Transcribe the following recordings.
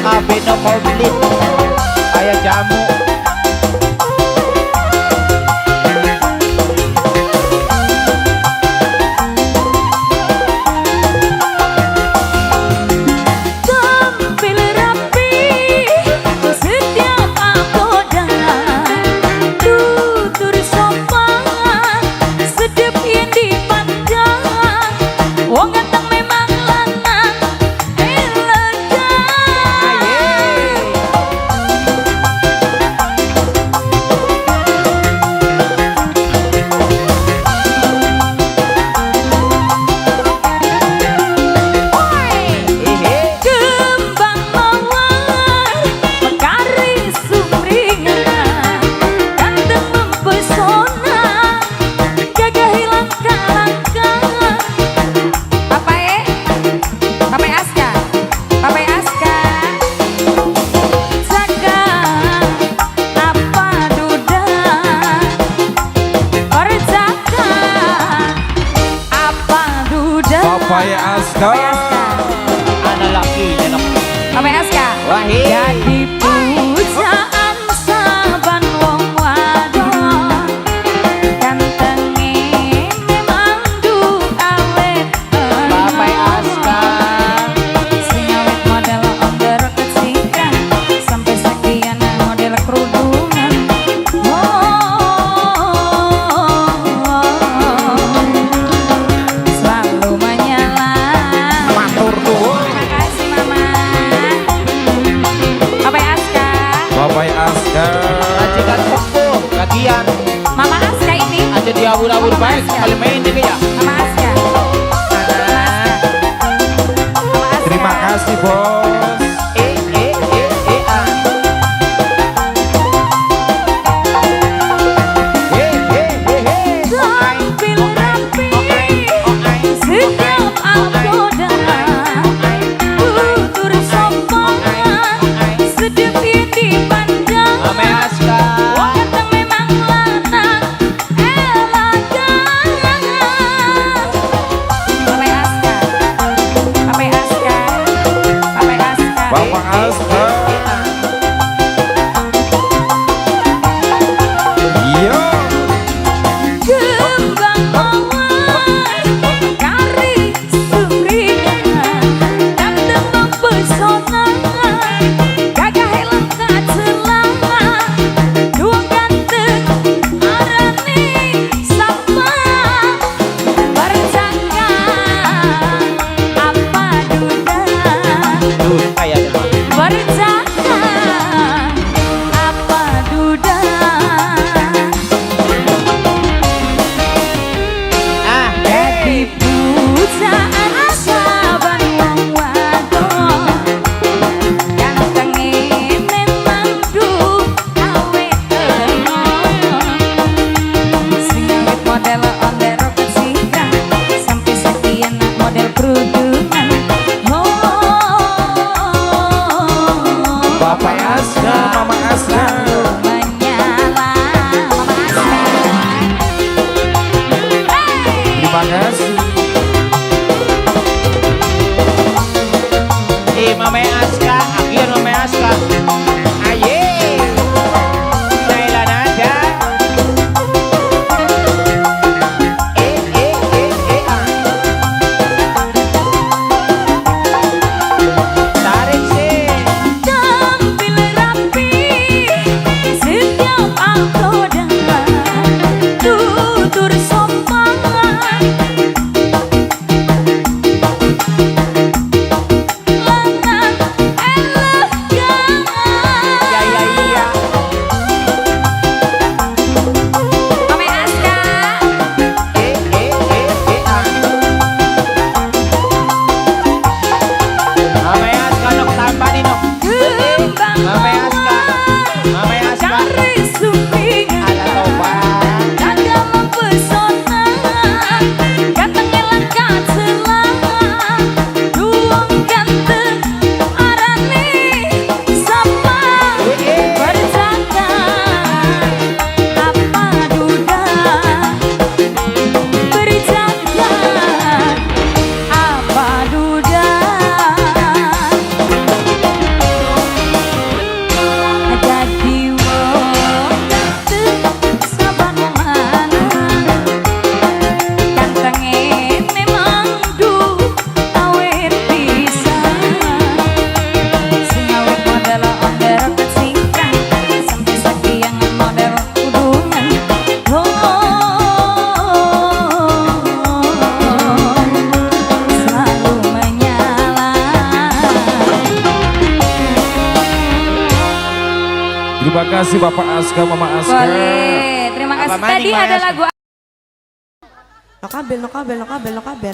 PKB no komplit. Ayah jamu. Papai Aska, anak laki, anak Papai Aska. Wahid. Jadi pujaan saban wong wadon, gantenge memang du awet. Papai Aska. Sing awet model onder kecikan, sampai sekian model kerudungan. Selalu menyala. Matur nuwun. Terima kasih Mama. Papai Aska. Papai Aska. Majikan sepuh, kagian. Mama Aska ini. Aja diabur-abur baik, kali main ini ya. Mama Aska. Mama Aska. Terima kasih bos. Ah. Tampil rapi setiap agoda, tutur sopan sedep yang dipandang. Papai Aska. Ganteng memang lanang elegan. Papai Aska. Papai Aska. Papai Aska. Bapak Aska. Yo. Kembang mawar kari sumringan, ganteng mempesona, gagah lengkap selama, dua ganteng arane sapa, berjangka apa duda, Tuh, kayak ada. berjangka Terima kasih Bapak Aska, Mama Aska. Boleh, terima kasih. Apa maning, Tadi ada Mas? lagu No kabel, no kabel, no kabel, no kabel.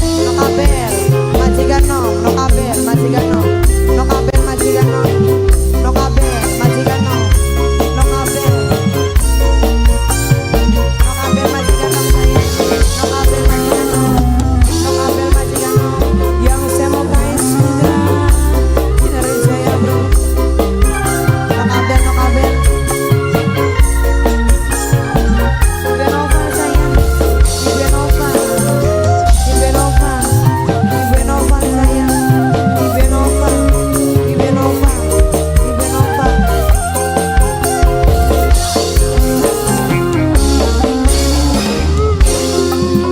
No kabel, majikan no kabel, majikan no kabel, majikan no kabel, majikan no kabel. No kabel, majikan no saya. No kabel, majikan no kabel, majikan no. Yang saya mau kaya sudah, dengerin saya bro. No kabel, no kabel. Benova sayang, Benova, Benova, Benova sayang, Benova, Benova, Benova.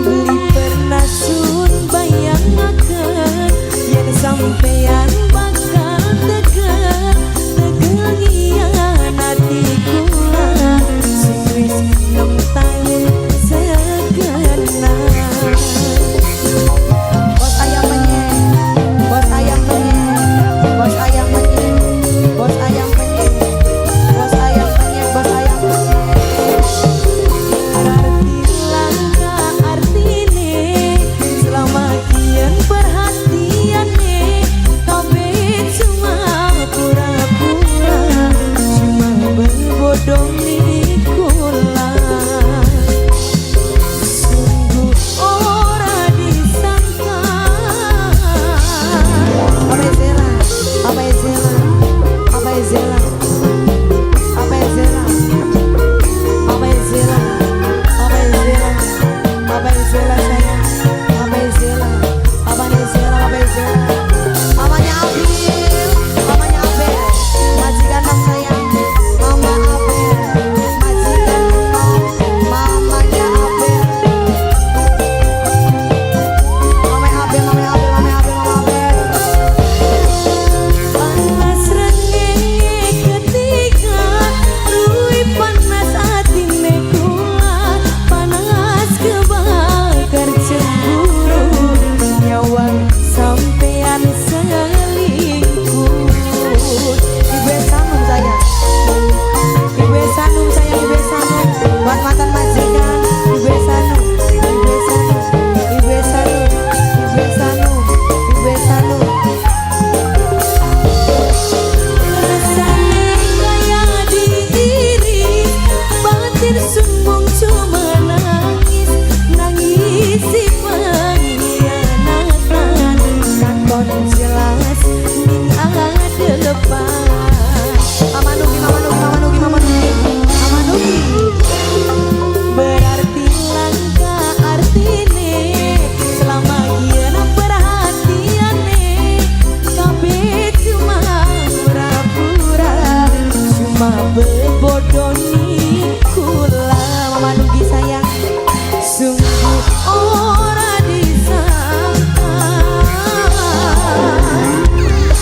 Beli pernah sun bayangakeun yen sampean bakal tegar ngianati kula sing wis 6 tahun segenap. Bos ayam penyet, bos ayam penyet, bos ayam penyet, bos ayam penyet, bos ayam penyet, bos ayam penyet. Arti langka artine selama kian perhatiane kabeh cuma pura-pura cuma berbodoh kula. Sungguh ora disangka. Apa Zela? Apa Zela? Apa Zela? Apa Zela? Apa Zela? Apa Zela? Apa Zela sayang? Apa Zela? Apa Zela? Apa Zela? Mamanya Abil, mamanya Abel, majikan nom sayang. Mama Abel, majikan nom, mamanya Abel. Mamanya Abel, mamanya Abel, mamanya Abel, mamanya Abel. Panas rengenge ketika luwi panas atine kula, panas kebakar cemburu nyawang sampean selingkuh. Ibu Sanum sayang, Ibu Sanum sayang, Ibu Sanum buat mantan majikan. Ibu Sanum, Ibu Sanum, Ibu Sanum, Ibu Sanum, Ibu Sanum. Rasane kaya diiris, batin sumbung cuma nangis, nangis si pengkhianatan. Katon jelas ning depan. Mama Nugi, Mama Nugi, Mama Nugi, Mama Nugi, Mama Nugi. Berarti langka artine selama kian perhatiane kabeh cuma pura-pura cuma berbodoh kula. Mama Nugi sayang, sungguh ora disangka.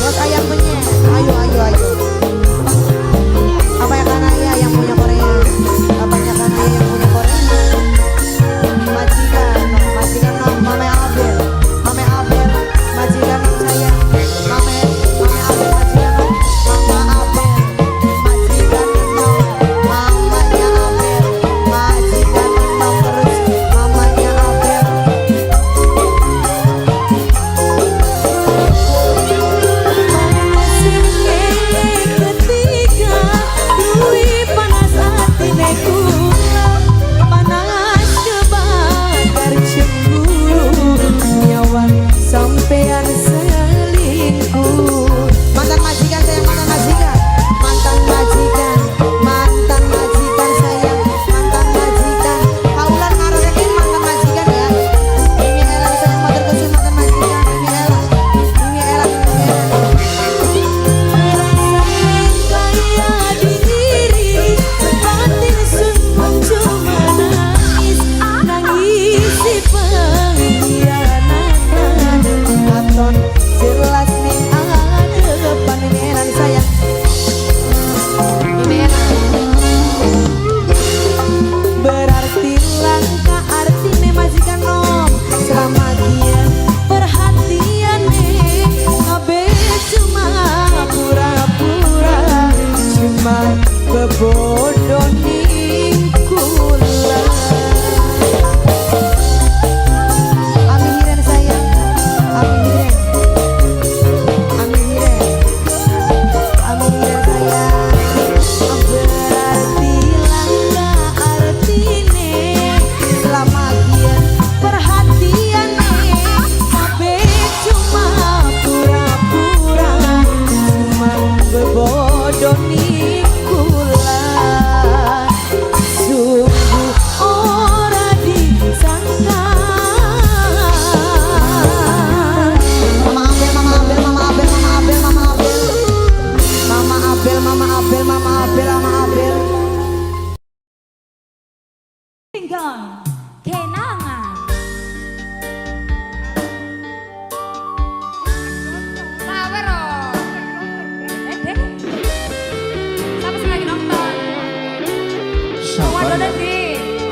Bos ayam penyet, ayo ayo ayo. Apa ya Kanaya yang punya Korea? Apanya Kanaya yang punya Korea? Majikan, majikan nom, mama Abel, mama Abel, majikan nom sayang, mama Abel, majikan nom, mama Abel, majikan nom,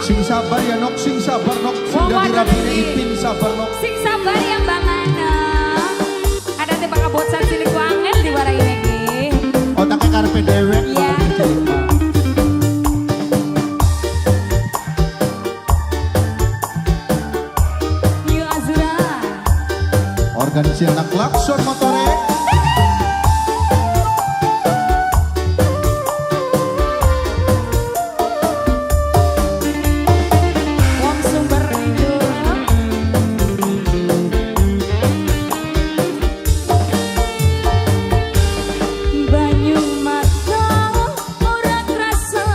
Sing sabar ya nok, sing sabar nok. Sing Wong dadi wadon rapine iki. Ipin sabar nok. Sing sabar ya Mbak Ana. Ada tebak abocan cilik wangen di warai lagi. Otaknya karepe dewek. Iya. Yuk Azura. Organisasi anak klakson motore. Wong sumber hidup. Banyu mata ora krasa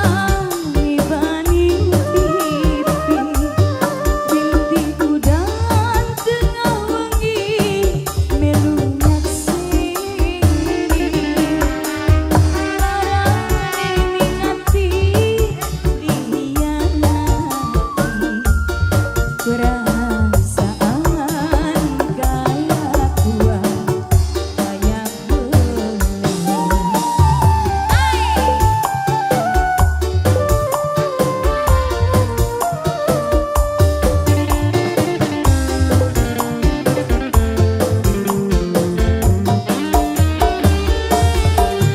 ibani pipi. Binti udan tengah wengi melu nyaksi. Larane ngati dihianati. Perasaan kayak kuat kayak belum.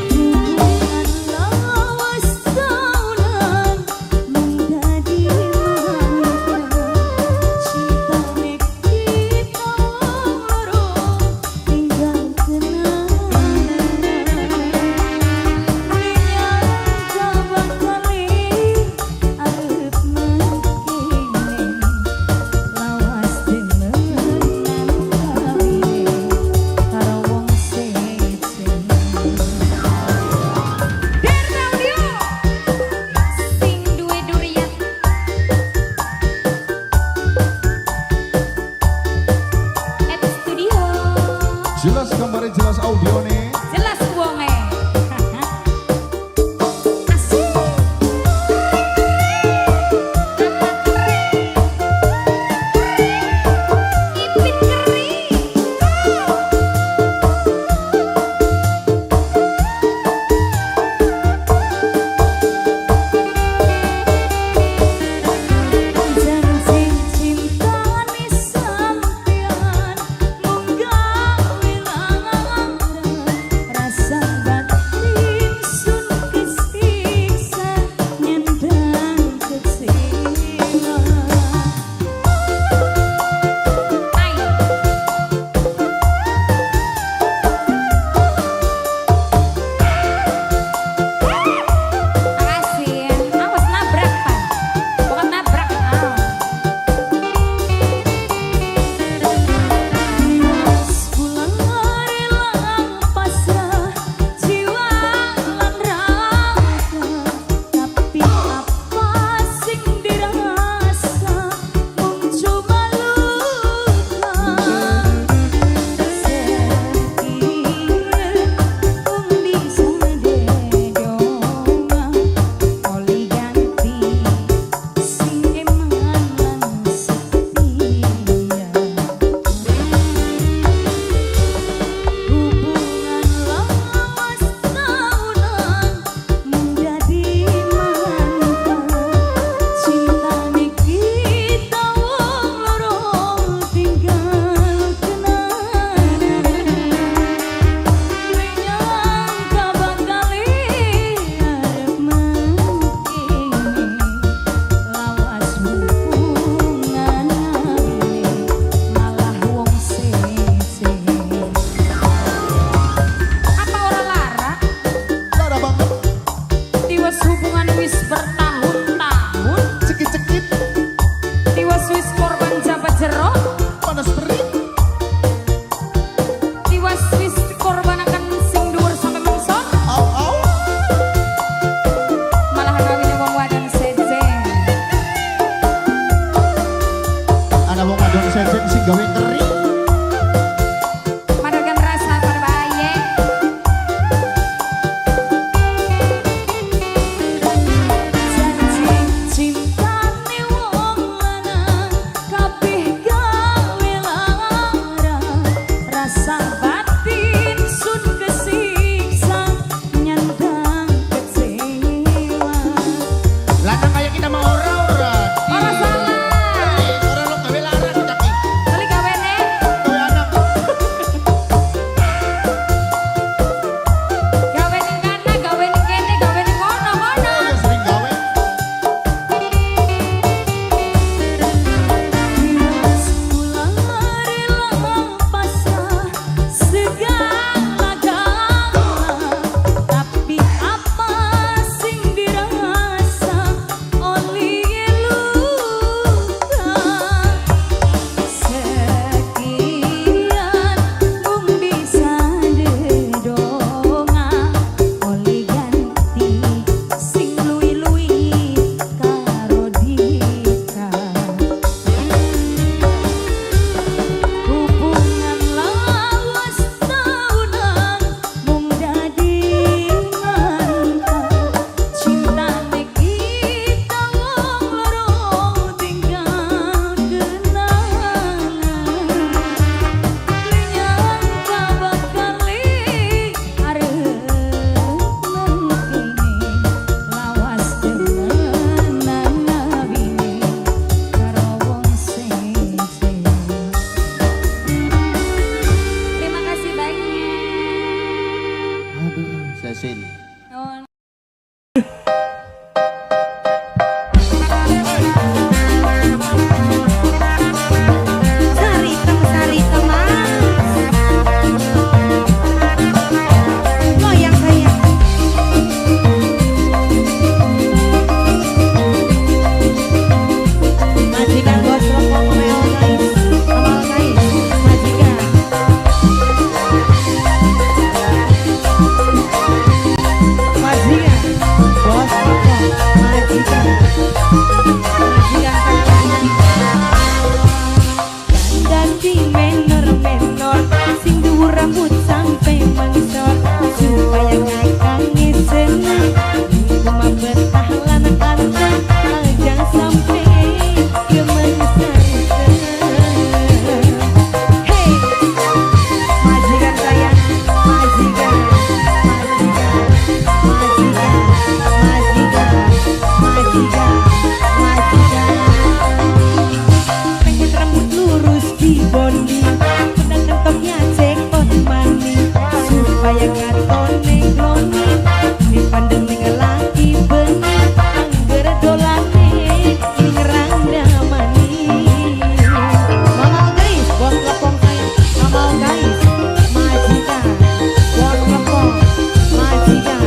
Hubungan lawas tahunan menjadi mantan. Cinta kita loro tinggal kenangan. Menyangka bakali arep mangkene lawas demenan kawine karo wong secen. Derna Audio sing duwe durian. At studio Jelas gambarnya jelas audio nih. jelas wonge. Asik. Ipin kering. Janji cinta ni sampean mung gawe langan. Cecil. Oh, Sarita mas goyang sayang. Majikan bos rokok mewah guys, amal guys, majikan. Majikan bos rokok, majikan. Majikan dan di menor-menor sing dhuwur rambut sampai mengsor supaya kakangnya seneng cuma betah lan kanteng aja sampai gemesan. Hey majikan sayang, majikan majikan majikan majikan majikan pengen rambut lurus di bondi pedang kentoknya cekot mani supaya katone glowing dipandang ning laki bener angger dolane ning randa mani. Mama guys bos lepong sayang, mama guys majikan bos lepong majikan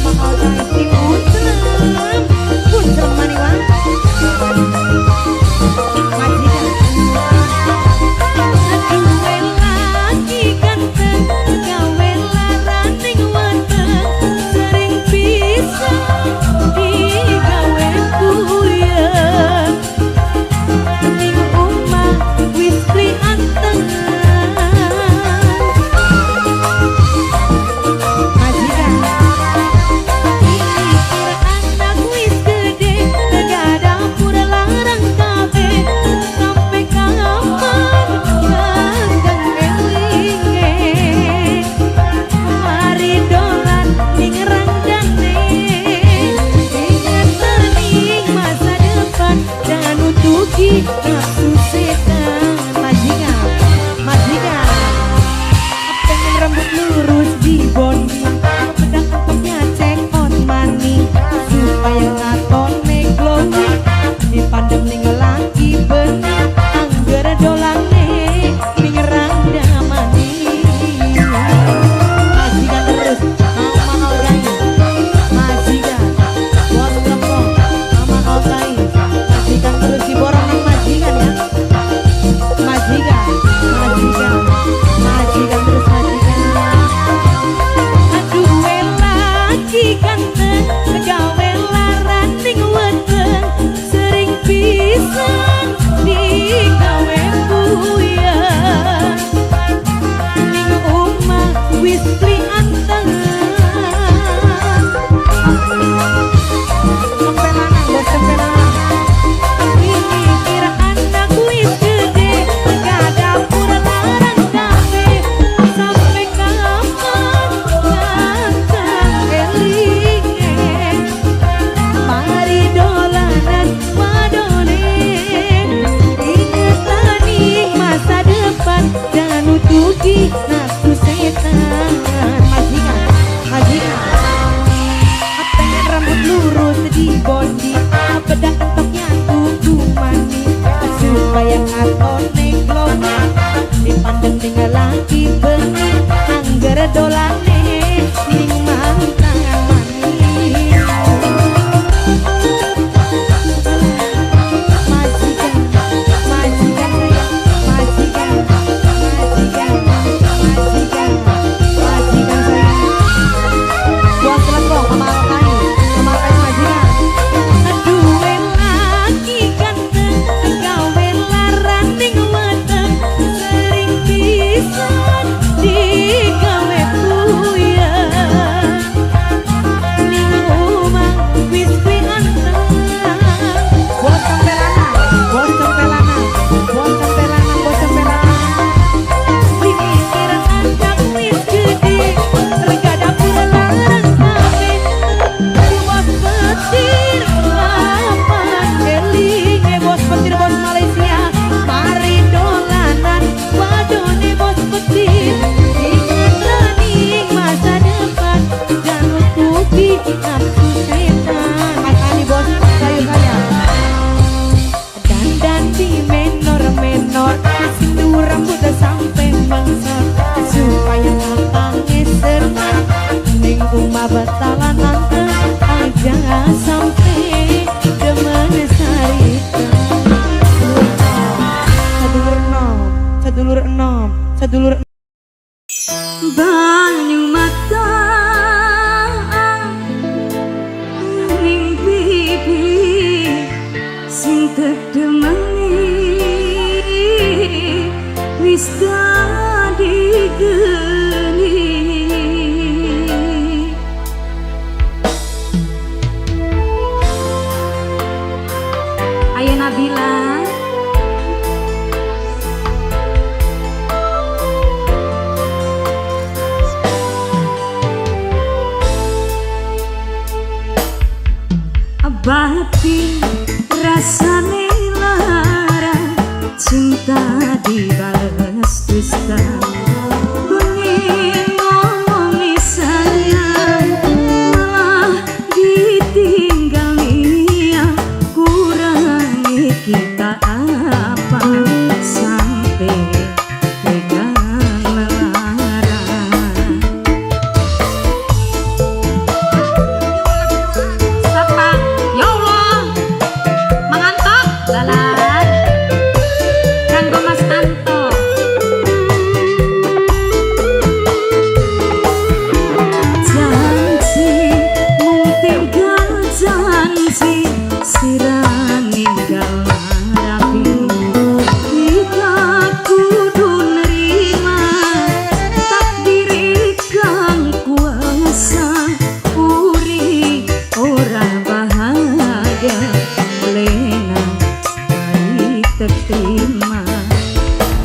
mama guys tim uncelem mani wang majikan. Aduh lagi ganteng gawe laraning weteng sering bisa digawe puyeng ning omah wis prianteng. Majikan ini kira anak wis gede lega dapur larang kafe sampai kapan ganteng elinge mari dolan ning randane inget ning masa depan jangan nutupi nafsu setan. Majikan majikan pengen rambut lurus di bondi pedang kentoknya cekot mani supaya katone glowing dipandang ning laki bener angger dolane ning randa mani. Majikan terus mama guys majikan bos lepong mama guys majikan terus diborong nang majikan ya. Majikan majikan majikan terus majikan. Aduh lagi ganteng gawe laraning weteng sering pisan digawe puyeng ning omah wis prianteng. Tempelanang bos tempelanang ini kira anak wis gede lega dapur larang kafe sampai kapan ganteng elinge mari dolanan wadone inget ning masa depan jangan nutupi nafsu setan. Majikan majikan pengen rambut lurus di bondi pedang kentoknya tutu mani supaya katone glowing dipandang ning laki bener angger dolane ning mantan mani. Majikan majikan sayang majikan majikan majikan majikan sayang buat lepong mama guys majikan. Aduh lagi ganteng gawe laraning weteng sering pisan digawe puyeng betalan nante jangan sampai demen sarita. Sadulur enom banyu mata ning pipi sing tedemani wis dadi geni. Ayo Nabila abadi rasane lara cinta dibales dusta. Bengi ngomongi sayang malah ditinggal nia. Kurangi kita apa sampai pegang lara. Sapa ya Allah mengantuk lalat kanggo Mas Anto. Janji mung tinggal janji sira ninggal rapi. Kita kudu nerima takdir kang kuasa. Uri ora bahagia lena baik terima.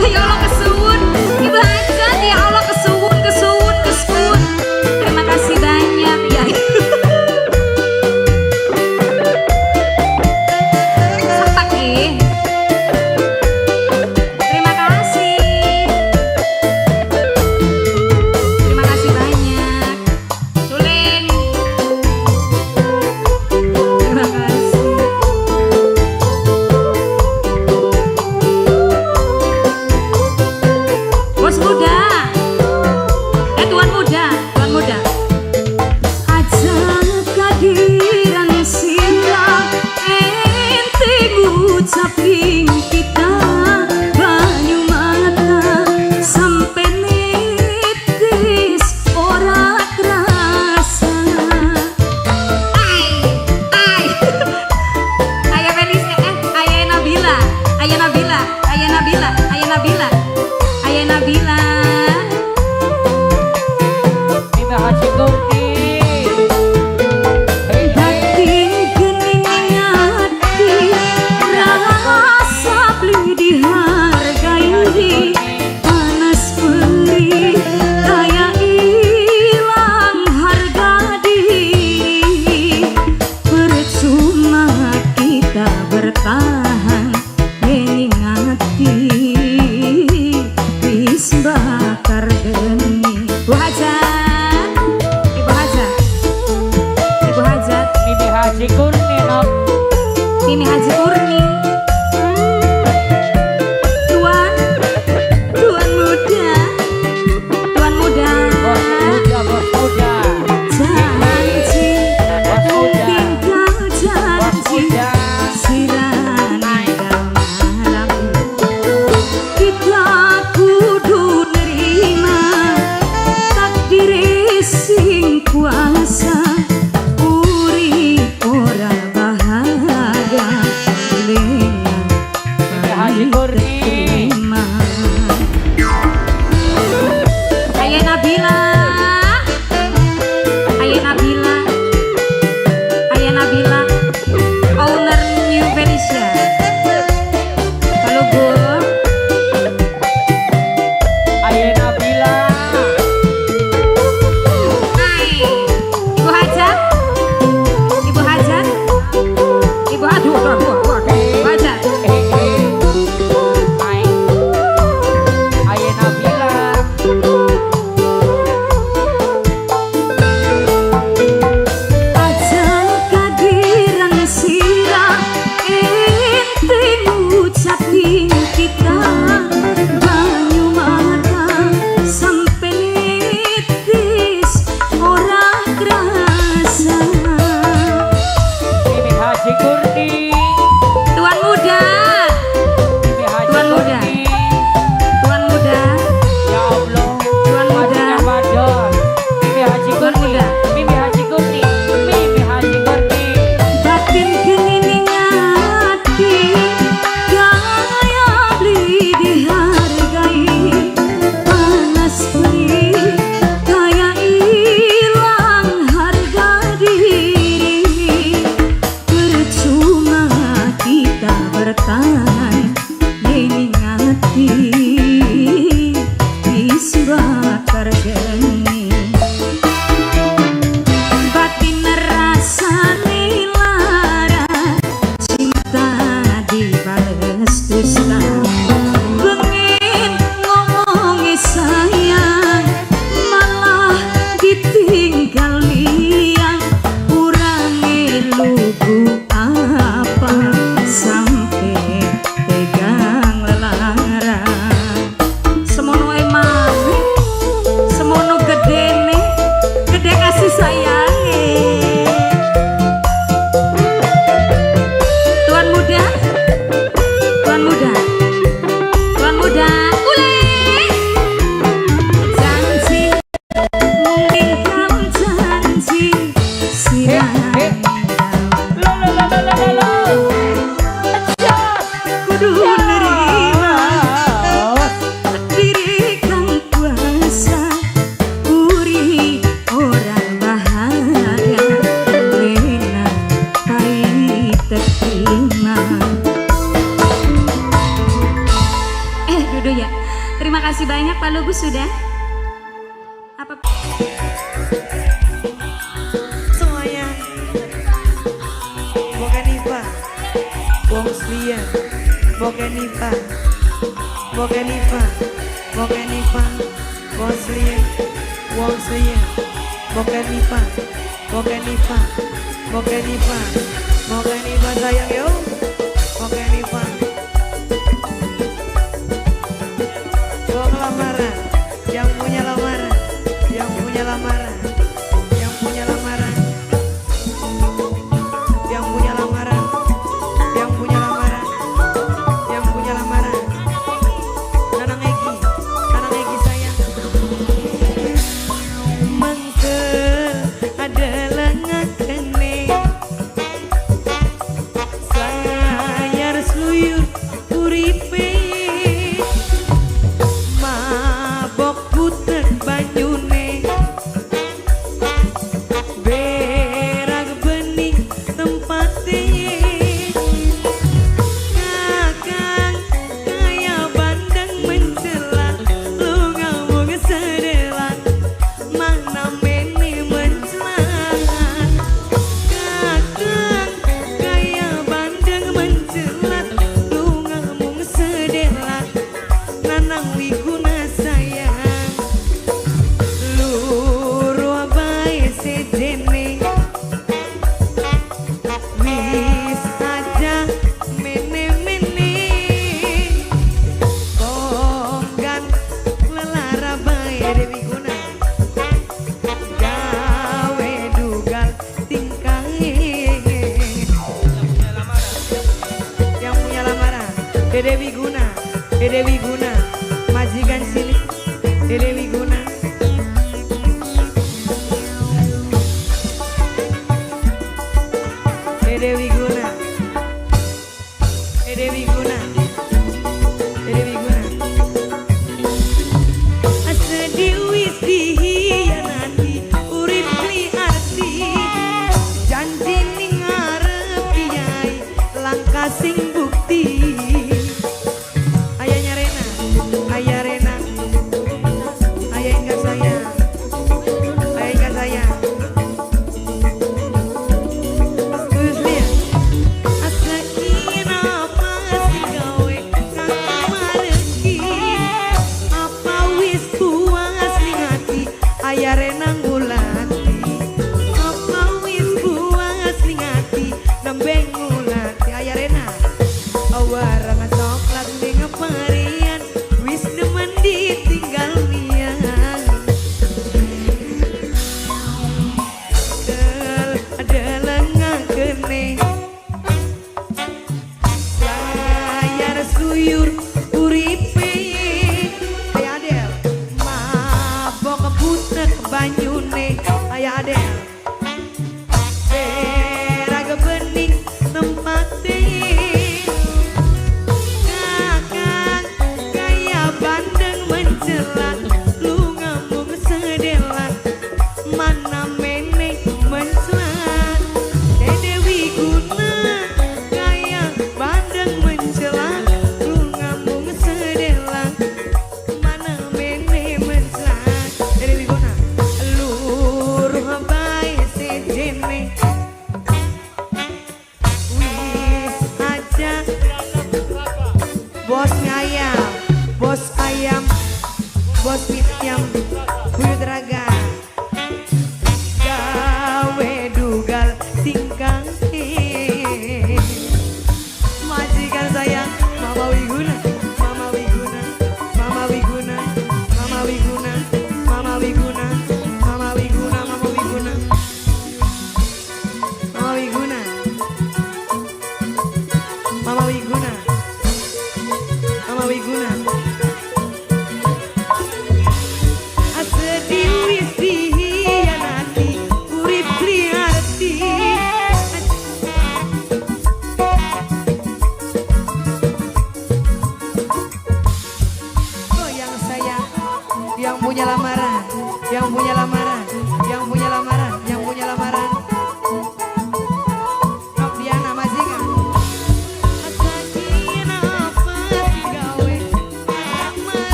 Ya Allah kesuwun Ibu Hajat, ya Allah kesuwun. Terima kasih banyak ya. Sampai terima kasih. Terima kasih banyak. Suling. Terima kasih. Bos muda. Tuan muda. Aja kadiran silang ente ngucapin kita banyu mata sampai nitis ora kerasa. Ayah Felicia, Ayah Nabila. Mimi Haji Kurni. Daging gening hati rasa beli dihargai. Panas beri kayak hilang harga diri. Percuma kita bertahan gening hati wis bakar geni. Bu Hajat, Ibu Hajat. Mimi Haji Kurni nom. Mimi Haji Kurni. Tuan muda. Bos muda. Janji, Bos muda. tinggal janji. muda. Sirani dalam kita kudu nerima takdir sing kuasa. Uri ora bahagia lena Mimi Haji Kurni. terima. Ayah Nabila. Owner New Felicia. Halo Bu. Ayah Nabila. Hai. Ibu sudah? Apa? Semuanya Boga Nipa Wong Slian Boga Nipa Boga Nipa Boga Nipa Wong Slian Wong Slian Boga Nipa Boga Nipa Boga Nipa Boga Nipa sayang yo Boga Nipa Wong lamaran yang punya lamaran yang punya lamaran yang punya lamaran yang punya lamaran yang punya lamaran yang punya lamaran Nanang Egi sayang mangke adalah ngakene sayar seluyur uripe mabok puter banyune berag bening tempate kakang kaya bandeng mencela lu ngomong sedelan mana meni mencela kakang kaya bandeng mencela lu ngomong sedelan nanang wiguna sayang luruh bae sejene wis aja mene-mene konggan lelara bae Dewi Guna gawe dugal tingkahe yang punya lamaran Dewi Guna Dewi Guna majikan cilik Dewi Guna Dewi Guna Dewi Guna Dewi Guna asedi wis dihianati urip li arti janji ning ngarep kiai langkah sing bukti ayahnya Rena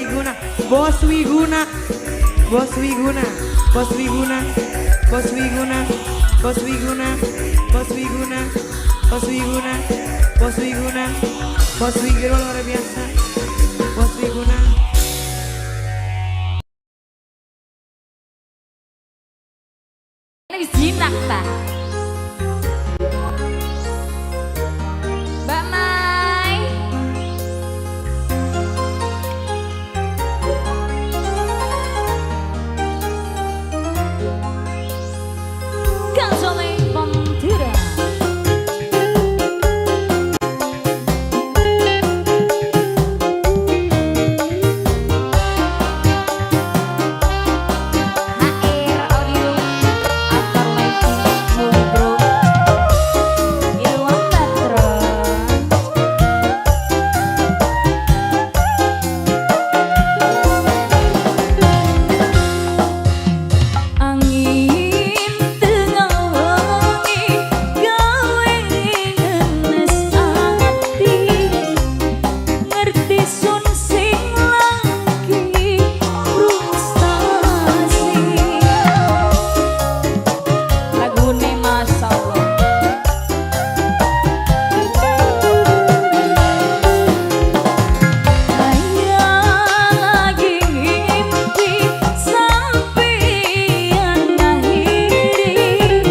Wiguna, Bos Wiguna, Bos Wiguna, Bos Wiguna, Bos Wiguna, Bos Wiguna, Bos Wiguna, Bos Wiguna, Bos Wiguna, Bos Wiguna luar biasa, Bos Wiguna. Ini jinak ta. Mbak Mai. Kang Soleh Pemtira. HR Audio Akar Lighting Mubro Ilwan Patron. Angin tengah wengi gawe ngenes ati, ngerti sun sing lagi frustasi. Lagune masyaallah. Saya lagi ngimpi sampeyan akhiri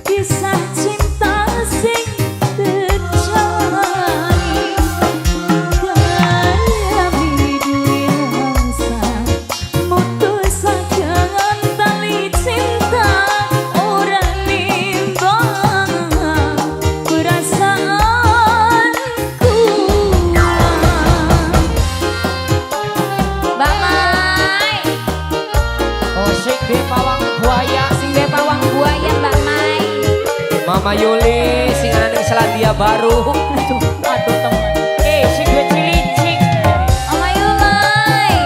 kisah cinta sing terjalani. Kaya biduin rasa mutusaken tali cinta ora nimbang perasaanku. Mbak Mai, Oh sing di pawang buaya. sing duwe pawang buaya Mbak Mai. Mama Yuli sing ana ning Selandia Baru. Aduh teman. Sing duwe cilicing. Mama Yulai,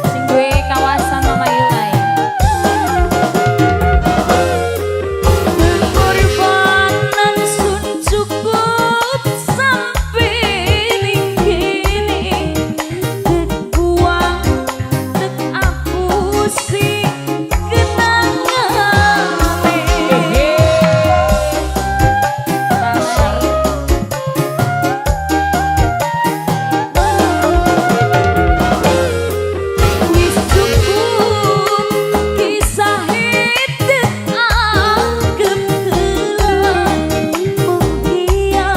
sing duwe kawasan Mama Yulai. Pengorbanan sun cukup sampai ning kene, terbuang tek apusi kenangane. Wis cukup kisah hidup anggap heula, mugia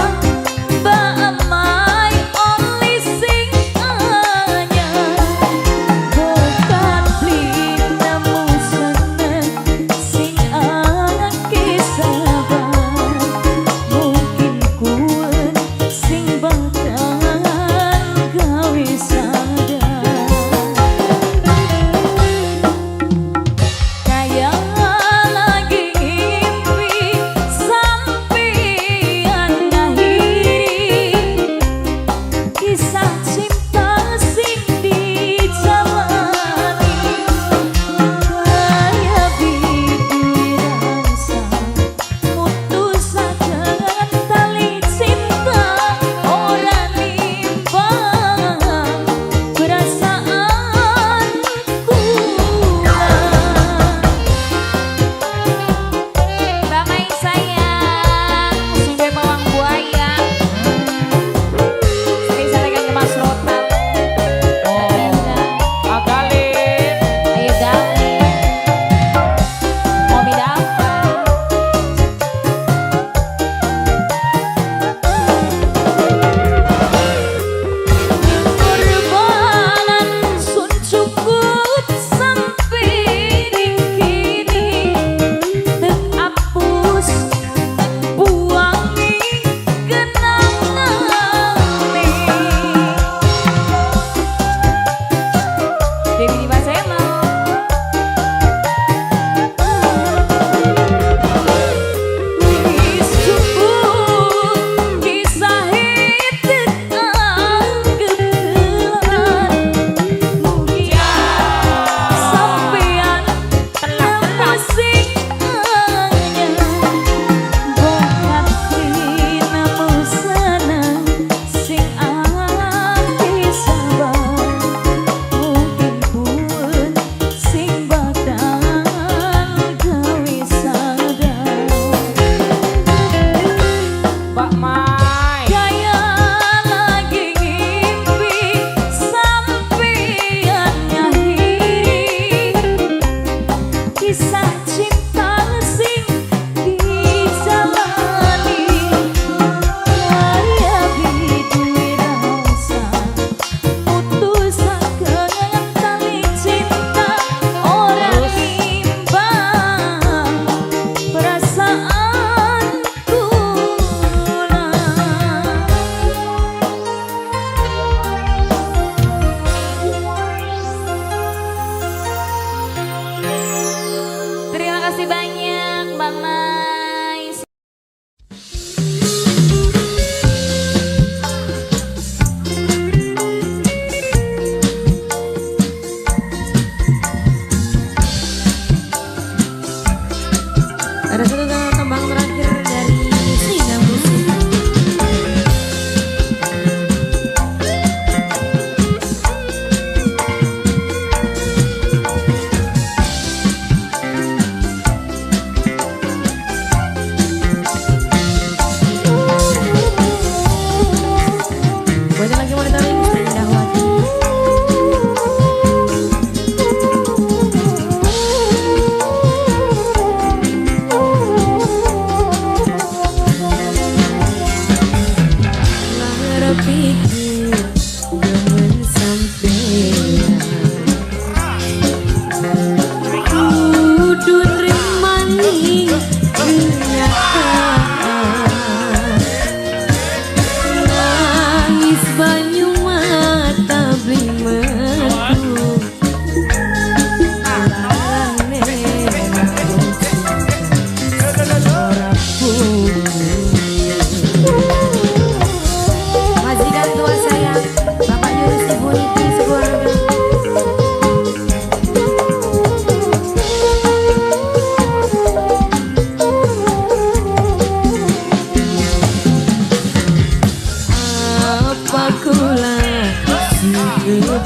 Mbak Mai only sing anyar, bokat linamu seneng sing anake sabar, mungkin kuat sing bakal gawe sadar. Kaya lagi ngimpi sampeyan akhiri kisah cinta sing dijalani. Kaya biduin rasa mutusaken tali cinta ora nimbang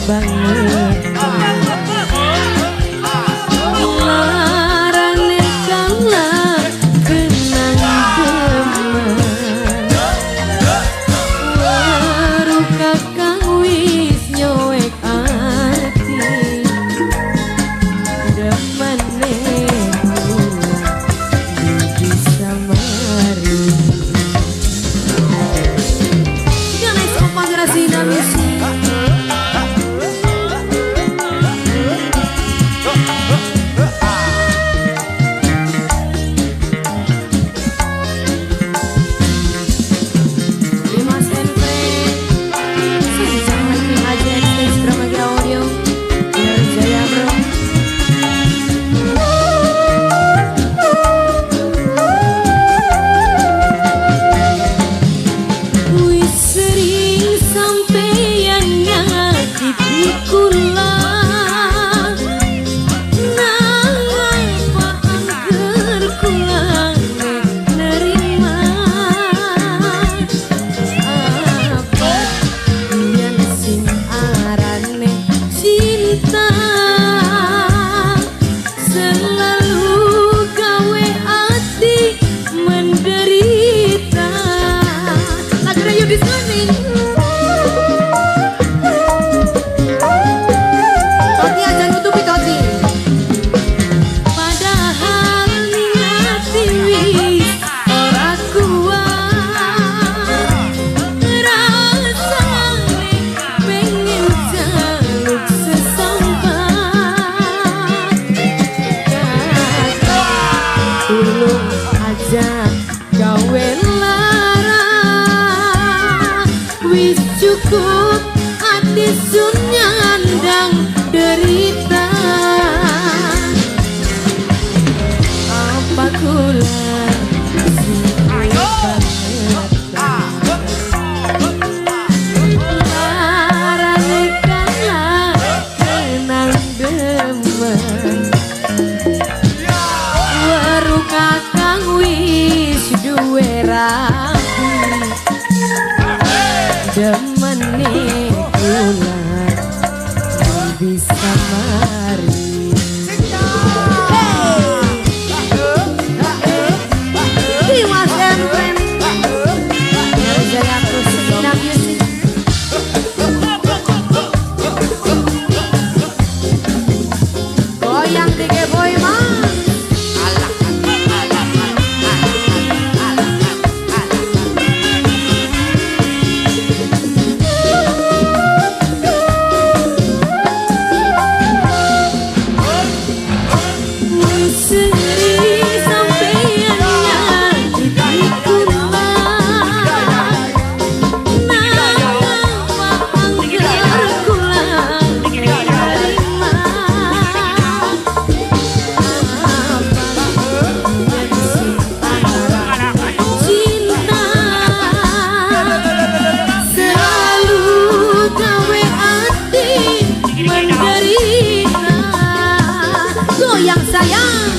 banget. Larane kalah kenang demen, baru kakang wis nyowek ati demene bisa mari. Jangan sopan gerasina misi. Cukup hati sun nyandang derita, apa kula larane kalah kenang demen, baru kakang wis duwe rapi demene kula bisa mari. Dimas Emren Jaya Kusina Music. Goyang tige boy man. Yang sayang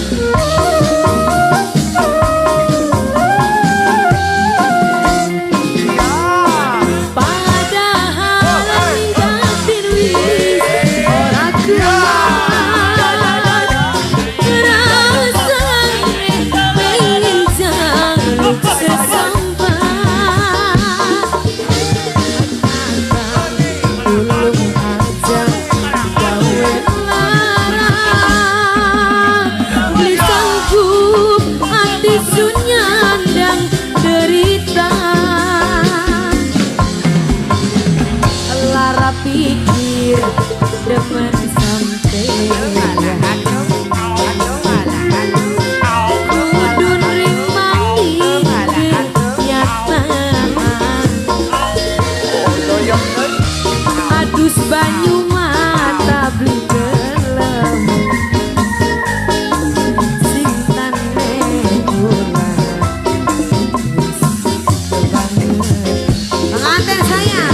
padahal batin wis ora kuat, rasane pengen jaluk sesambat, ulung aja gawe sunyandang derita, lara pikir demen sampeyan kudu nrimangi kenyataan, adus banyu mata beli gelem pengantin saya.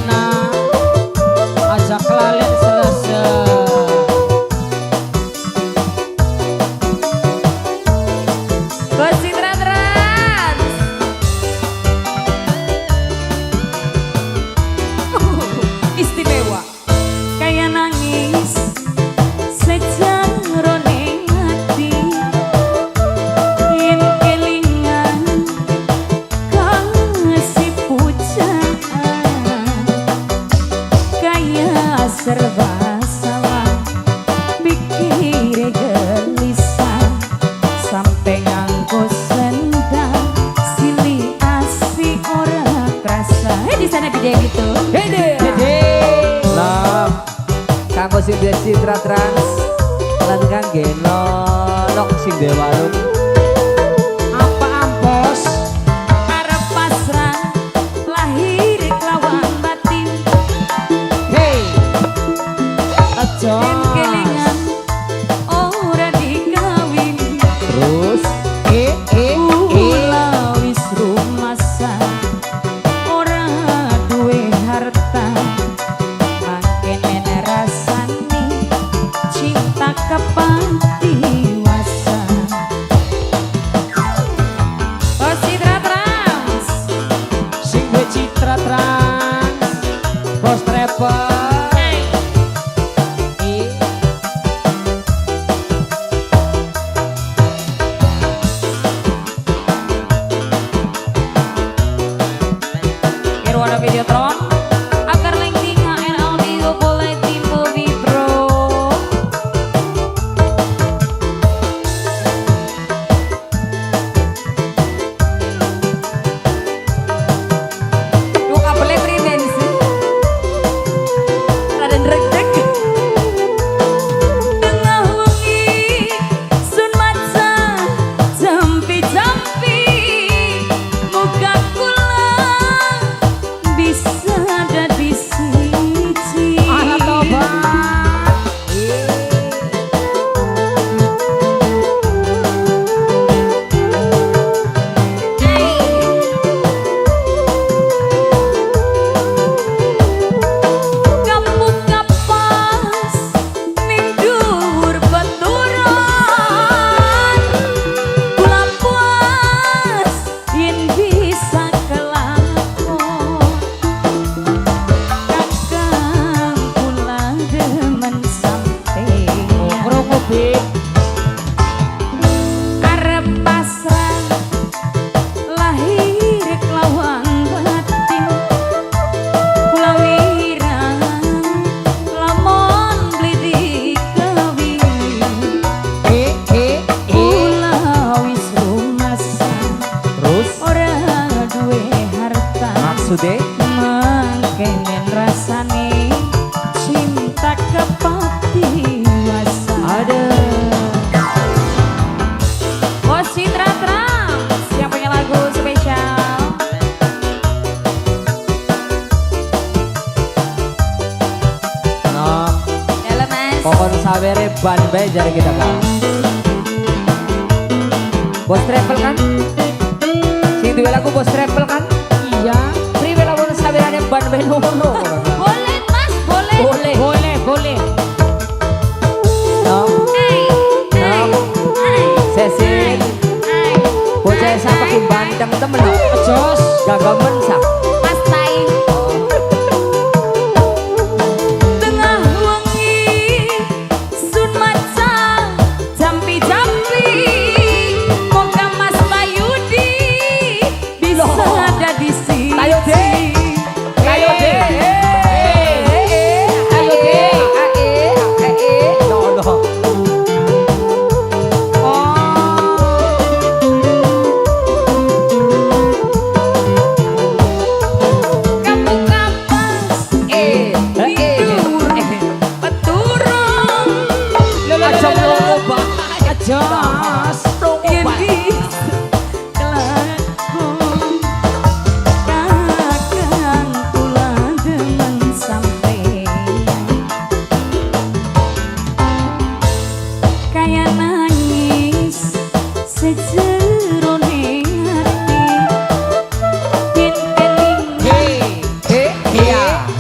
Rina ajak lalen selesai. Bos Citra Trans. Istimewa kayak nangis sejarone hati yen kelingan kasih pujaan kayak serba salah pikir gelisah sampai nganggo sendal silih asih ora kerasa di sana video gitu. Hede lah kanggo sing duwe Citra Trans lan kangge nok sing duwe warung Apa ampos arep pasrah lahir kelawan batin hey aja yen kelingan ora dikawin terus ula wis rumasan ora duwe harta mangkene rasane cinta kepatiwasan. Bos Citra Trans. sing duwe Citra Trans Bos Travel. Irwana Videotron agar linking HN Audio boleh timbul di Pro. Duh kabelnya primen sih rada dreg-dreg tengah wengi sun maca jampi-jampi muka kula bisa ada di siji. Anak tobat. Kamu kapas mindur baturan kula puas yen bisa kelakon kakang kula demen sampeyan Krungu Bik. arep pasrah lahir kelawan batin kula wirang lamun beli dikawin kula wis rumasan Terus ora duwe harta maksudnya mangkenen rasane cinta kepatiwasan. Bos Citra Trans yang punya lagu spesial. nah Halo Mas. pokon sawere ban bae jare kita kan Bos Travel kan sing duwe lagu Bos Travel kan iya priwe lamun sawerane ban bae ngono Boleh Mas, boleh. boleh nah Hey, hey, hey, sesin hey. bocah sampe ki bandeng temen no jos gagamen sak Mas Tai. Tengah wengi sun maca jampi-jampi moga Mas Tayudi bisa ada di sini. Tayo, Dek. Tayo, Dek.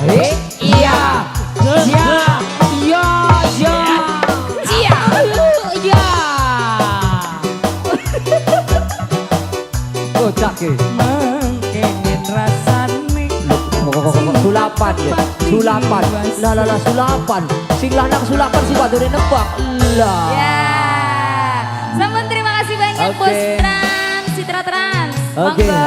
Iya. Iya. Iya. Iya. Iya. Iya. Kocak ya. Mengkengen rasane Sulapan ya. Sulapan. Lah sulapan. Sing lanang sulapan si wadone nebak. Lah. Ya. Sampun terima kasih banyak Oke. Bos Trans, Citra Trans. Oke. Monggo.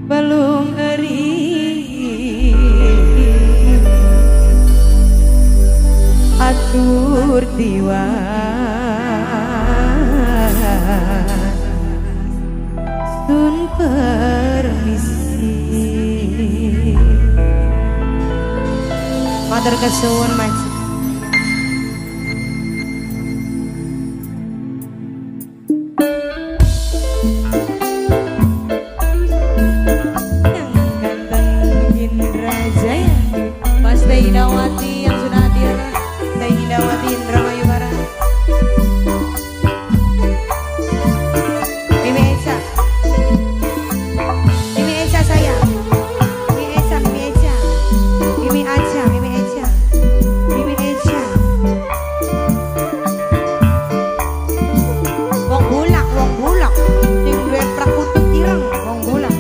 balung eri atur diwa sun permisi matur kesuwun Mas. Mas Teh Indawati yang sudah hadir, Teh Indawati Indramayu Barat, Mimi Esa, Mimi Esa sayang, Mimi Esa, Mimi Esa, Mimi Aca, Mimi Esa, Mimi Esa, wong bulak, yang duwe prakutut ireng, wong bulak.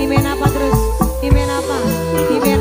Dimen apa terus? Dimen apa? Dimen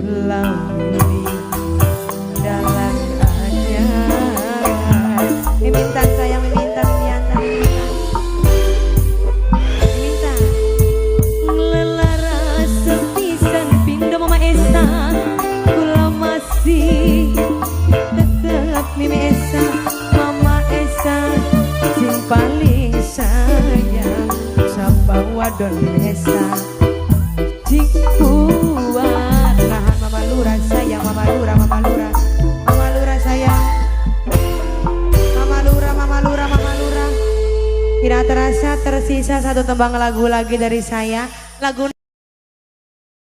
pulang ini dalam hanya Mimintan sayang, mimintan, mimintan ngelaras sepisan pindo Mama Esa kula masih tetap Mimi Esa Mama Esa sing paling sayang sapa wadon Mimi Esa jing kuat nahan Mama Lurah sayang Mama Lurah sayang Mama Lurah tidak terasa tersisa satu tembang lagu lagi dari saya lagu